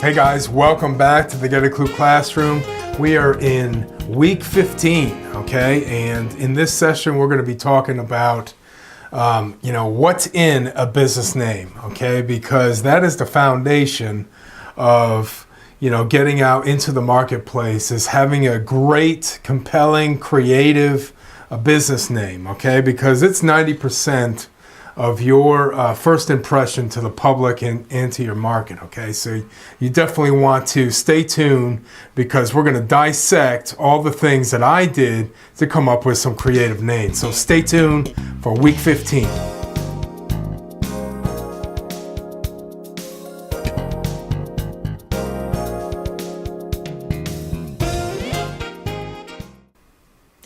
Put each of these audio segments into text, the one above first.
Hey guys, welcome back to the Get a Clue classroom. We are in week 15, okay? And in this session, we're going to be talking about, what's in a business name, okay? Because that is the foundation of, getting out into the marketplace, is having a great, compelling, creative business name, okay? Because it's 90% of your first impression to the public and to your market, okay? So you definitely want to stay tuned, because we're going to dissect all the things that I did to come up with some creative names. So stay tuned for week 15.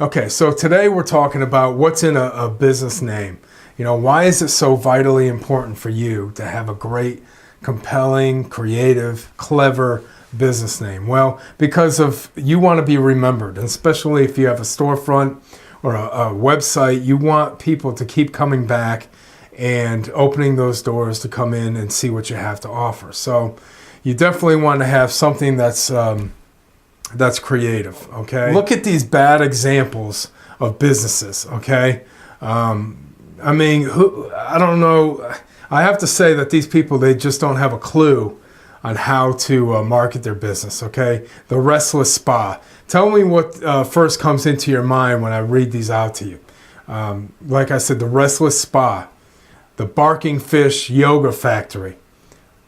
Okay, so today we're talking about what's in a business name. Why is it so vitally important for you to have a great, compelling, creative, clever business name? Well, because you want to be remembered, and especially if you have a storefront or a website, you want people to keep coming back and opening those doors to come in and see what you have to offer. So you definitely want to have something that's creative, okay? Look at these bad examples of businesses, okay? I don't know. I have to say that these people, they just don't have a clue on how to market their business, okay? The Restless Spa. Tell me what first comes into your mind when I read these out to you. Like I said, the Restless Spa, the Barking Fish Yoga Factory,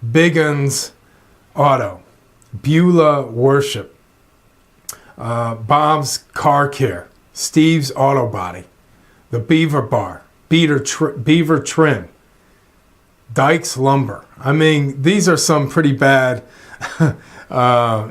Bigguns Auto, Beulah Worship, Bob's Car Care, Steve's Auto Body, the Beaver Bar, Beaver Trim, Dykes Lumber. These are some pretty bad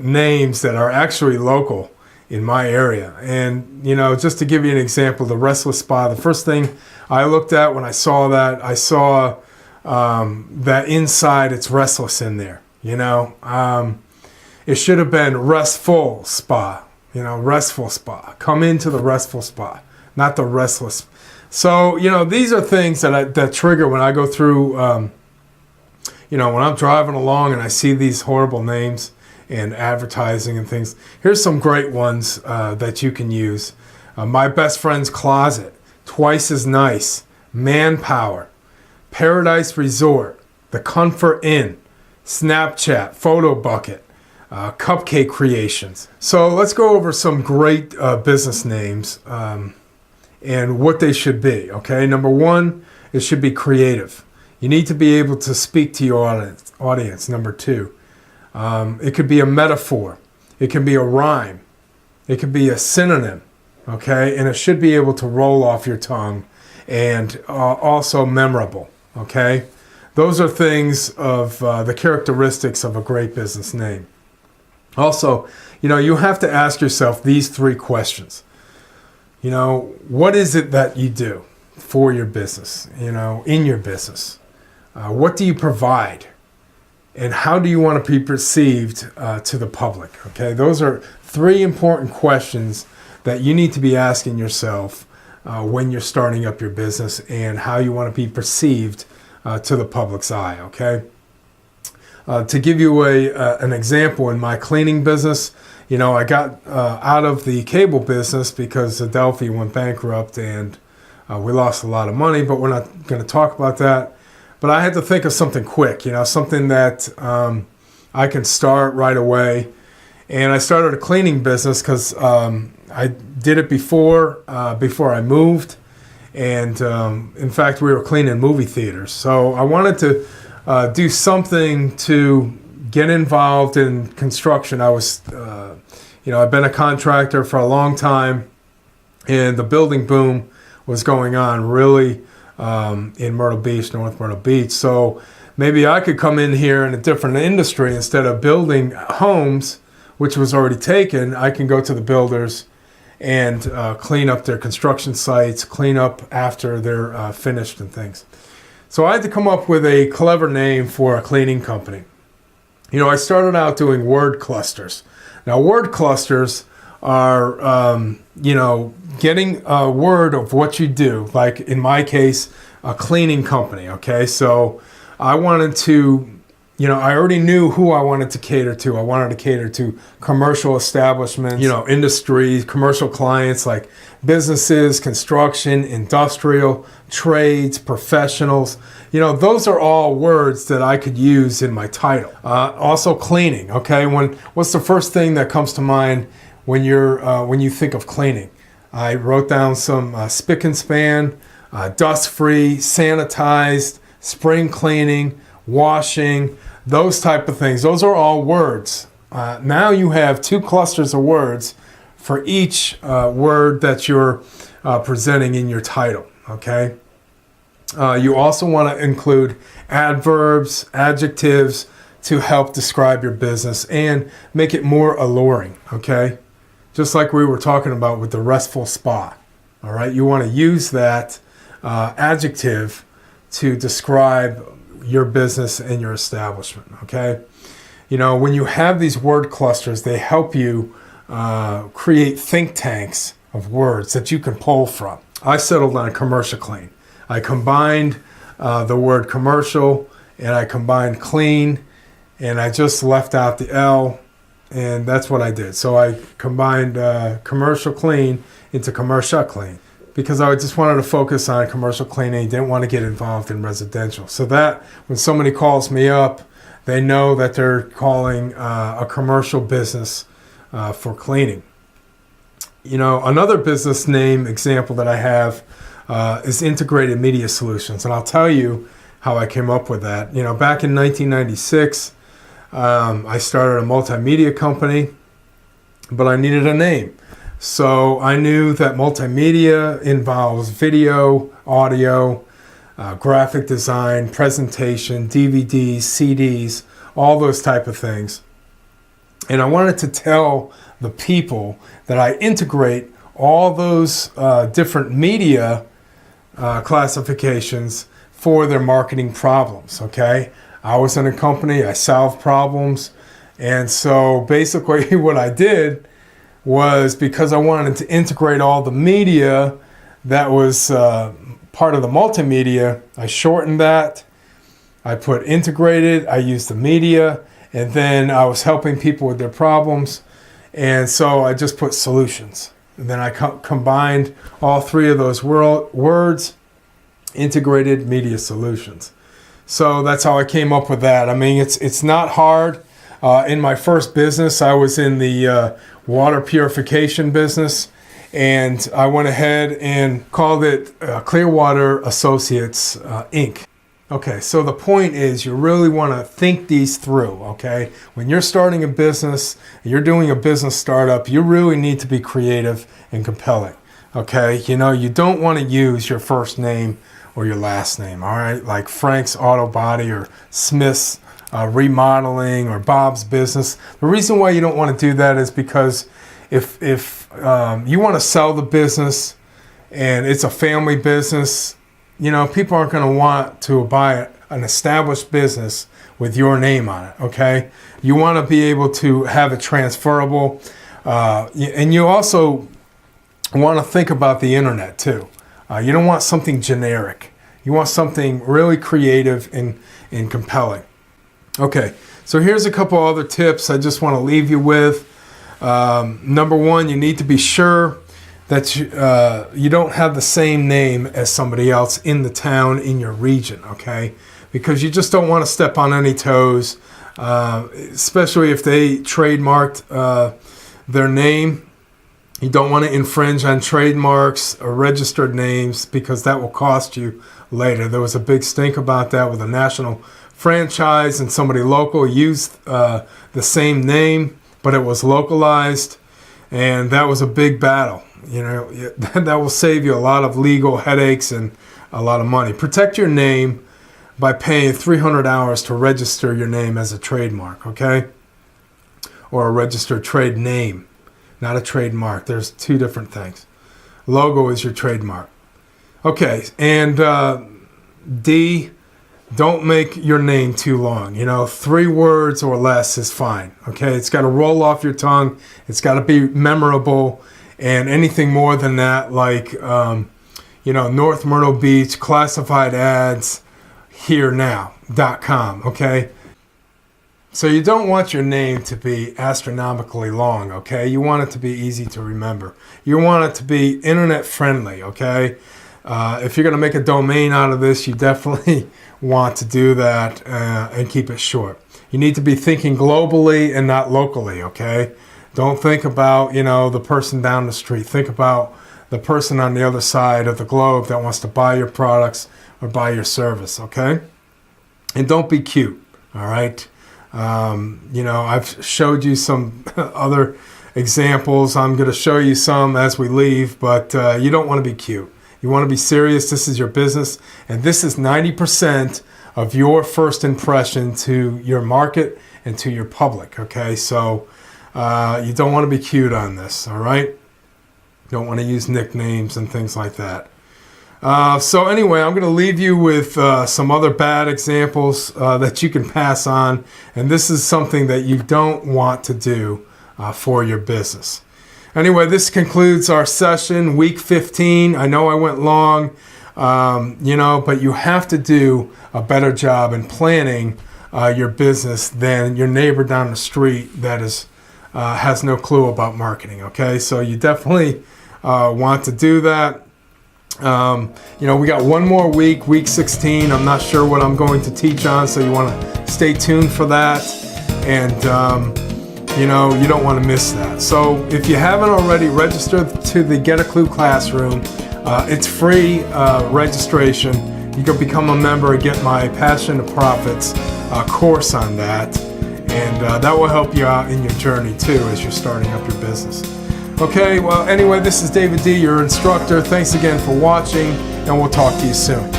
names that are actually local in my area. And, just to give you an example, the Restless Spa, the first thing I looked at when I saw that, I saw that inside it's restless in there, It should have been Restful Spa, Restful Spa. Come into the Restful Spa, not the Restless. So, these are things that trigger when I go through, when I'm driving along and I see these horrible names and advertising and things. Here's some great ones that you can use. My Best Friend's Closet, Twice as Nice, Manpower, Paradise Resort, The Comfort Inn, Snapchat, Photo Bucket, Cupcake Creations. So let's go over some great business names and what they should be, okay? Number one, it should be creative. You need to be able to speak to your audience. Number two, it could be a metaphor. It can be a rhyme. It could be a synonym, okay? And it should be able to roll off your tongue and also memorable, okay? Those are things of the characteristics of a great business name. Also, you have to ask yourself these three questions. What is it that you do for your business, in your business? What do you provide? And how do you want to be perceived to the public? Okay, those are three important questions that you need to be asking yourself when you're starting up your business, and how you want to be perceived to the public's eye, okay? To give you an example, in my cleaning business, I got out of the cable business because Adelphi went bankrupt and we lost a lot of money, but we're not going to talk about that. But I had to think of something quick, something that I can start right away. And I started a cleaning business because I did it before I moved. And in fact, we were cleaning movie theaters. So I wanted to do something to get involved in construction. I was, I've been a contractor for a long time, and the building boom was going on really in Myrtle Beach, North Myrtle Beach. So maybe I could come in here in a different industry. Instead of building homes, which was already taken, I can go to the builders and clean up their construction sites, clean up after they're finished and things. So I had to come up with a clever name for a cleaning company. I started out doing word clusters. Now, word clusters are, getting a word of what you do. Like in my case, a cleaning company, okay? So I wanted to I already knew who I wanted to cater to. I wanted to cater to commercial establishments, industries, commercial clients like businesses, construction, industrial, trades, professionals. Those are all words that I could use in my title. Also cleaning, okay? What's the first thing that comes to mind when you think of cleaning? I wrote down some spick and span, dust-free, sanitized, spring cleaning, washing, those type of things. Those are all words. Now you have 2 clusters of words for each word that you're presenting in your title, okay? You also want to include adverbs, adjectives to help describe your business and make it more alluring, okay? Just like we were talking about with the restful spa, all right? You want to use that adjective to describe your business and your establishment, okay? When you have these word clusters, they help you create think tanks of words that you can pull from. I settled on commercial clean. I combined the word commercial and I combined clean, and I just left out the L, and that's what I did. So I combined commercial clean into commercial clean, because I just wanted to focus on commercial cleaning, didn't want to get involved in residential. So that when somebody calls me up, they know that they're calling a commercial business for cleaning. Another business name example that I have is Integrated Media Solutions, and I'll tell you how I came up with that. Back in 1996, I started a multimedia company, but I needed a name. So I knew that multimedia involves video, audio, graphic design, presentation, DVDs, CDs, all those type of things. And I wanted to tell the people that I integrate all those different media classifications for their marketing problems, okay? I was in a company, I solved problems, and so basically what I did was, because I wanted to integrate all the media that was part of the multimedia, I shortened that. I put integrated, I used the media, and then I was helping people with their problems. And so I just put solutions. And then I combined all 3 of those words, Integrated Media Solutions. So that's how I came up with that. I mean, it's not hard. In my first business, I was in the water purification business, and I went ahead and called it Clearwater Associates, Inc. Okay, so the point is you really want to think these through, okay? When you're starting a business, you're doing a business startup, you really need to be creative and compelling, okay? You don't want to use your first name or your last name, all right? Like Frank's Auto Body or Smith's Remodeling or Bob's Business. The reason why you don't want to do that is because if you want to sell the business and it's a family business, people aren't going to want to buy an established business with your name on it, okay? You want to be able to have it transferable, and you also want to think about the internet too. You don't want something generic. You want something really creative and compelling. Okay, so here's a couple other tips I just want to leave you with. Number 1, you need to be sure that you don't have the same name as somebody else in the town, in your region, okay? Because you just don't want to step on any toes, especially if they trademarked their name. You don't want to infringe on trademarks or registered names, because that will cost you later. There was a big stink about that with a national franchise, and somebody local used the same name, but it was localized, and that was a big battle. That will save you a lot of legal headaches and a lot of money. Protect your name by paying $300 to register your name as a trademark, okay? Or a registered trade name, not a trademark. There's 2 different things. Logo is your trademark. Okay, and D, don't make your name too long. 3 words or less is fine, okay? It's got to roll off your tongue. It's got to be memorable. And anything more than that, like, North Myrtle Beach, classified ads, herenow.com, okay? So you don't want your name to be astronomically long, okay? You want it to be easy to remember. You want it to be internet friendly, okay? If you're going to make a domain out of this, you definitely want to do that and keep it short. You need to be thinking globally and not locally, okay? Don't think about, the person down the street. Think about the person on the other side of the globe that wants to buy your products or buy your service, okay? And don't be cute, all right? I've showed you some other examples. I'm going to show you some as we leave, but you don't want to be cute. You want to be serious. This is your business, and this is 90% of your first impression to your market and to your public, okay? So you don't want to be cute on this, all right? Don't want to use nicknames and things like that. So anyway, I'm going to leave you with some other bad examples that you can pass on. And this is something that you don't want to do for your business. Anyway, this concludes our session, week 15. I know I went long, but you have to do a better job in planning your business than your neighbor down the street that has no clue about marketing, okay? So you definitely want to do that. We got one more week 16. I'm not sure what I'm going to teach on, so you want to stay tuned for that. And, you don't want to miss that. So if you haven't already registered to the Get a Clue classroom, it's free registration. You can become a member and get my Passion to Profits course on that. And that will help you out in your journey too as you're starting up your business. Okay, well, anyway, this is David D., your instructor. Thanks again for watching, and we'll talk to you soon.